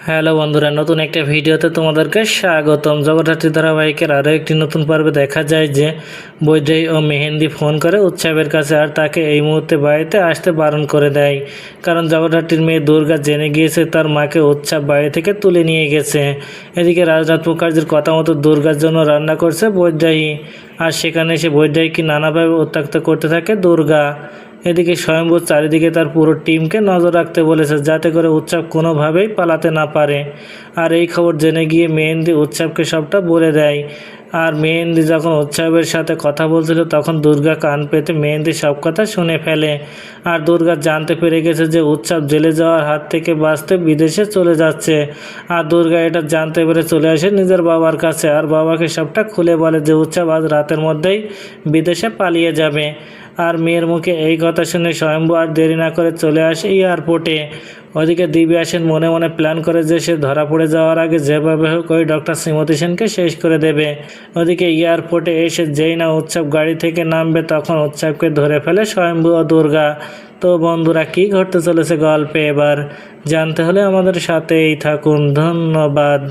Hello বন্ধুরা, নতুন একটা ভিডিওতে তোমাদেরকে স্বাগতম। জগদ্ধাত্রী ধারাবাহিকের আরও একটি নতুন পর্বে দেখা যায় যে বৈদেহী ও মেহেন্দি ফোন করে উৎসবের কাছে আর তাকে এই মুহূর্তে বাড়িতে আসতে বারণ করে দেয়, কারণ জগদ্ধাত্রীর মেয়ে দুর্গা জেনে গিয়েছে তার মাকে উৎসব বাড়ি থেকে তুলে নিয়ে গেছে। এদিকে রাজনাথ মুখার্জির কথা মতো দুর্গার জন্য রান্না করছে বৈদেহী, আর সেখানে এসে বৈদেহীকে নানাভাবে উত্ত্যক্ত করতে থাকে দুর্গা। এদিকে স্বয়ম্ভু চারিদিকে তার পুরো টিমকে নজর রাখতে বলেছে যাতে করে উৎসব কোনোভাবেই পালাতে না পারে। আর এই খবর জেনে গিয়ে মেহেন্দি উৎসবকে সবটা বলে দেয়। আর মেহেন্দি যখন উৎসবের সাথে কথা বলছিল তখন দুর্গা কান পেতে মেহেন্দি সব কথা শুনে ফেলে। আর দুর্গা জানতে পেরে গেছে যে উৎসব জেলে যাওয়ার হাত থেকে বাঁচতে বিদেশে চলে যাচ্ছে। আর দুর্গা এটা জানতে পেরে চলে আসে নিজের বাবার কাছে, আর বাবাকে সবটা খুলে বলে যে উৎসব আজ রাতের মধ্যেই বিদেশে পালিয়ে যাবে। আর মেয়ের মুখে এই কথা শুনে স্বয়ম্ভু আর দেরি না করে চলে আসে এয়ারপোর্টে। ওদিকে দিব্যা সেন মনে মনে প্ল্যান করে যে সে ধরা পড়ে যাওয়ার আগে যেভাবে হোক ওই ডক্টর শ্রীমতী সেনকে শেষ করে দেবে। ওদিকে এয়ারপোর্টে এসে যেই না উৎসব গাড়ি থেকে নামবে তখন উৎসবকে ধরে ফেলে স্বয়ম্ভু ও দুর্গা। তো বন্ধুরা, কী ঘটতে চলেছে গল্পে এবার জানতে হলে আমাদের সাথেই থাকুন। ধন্যবাদ।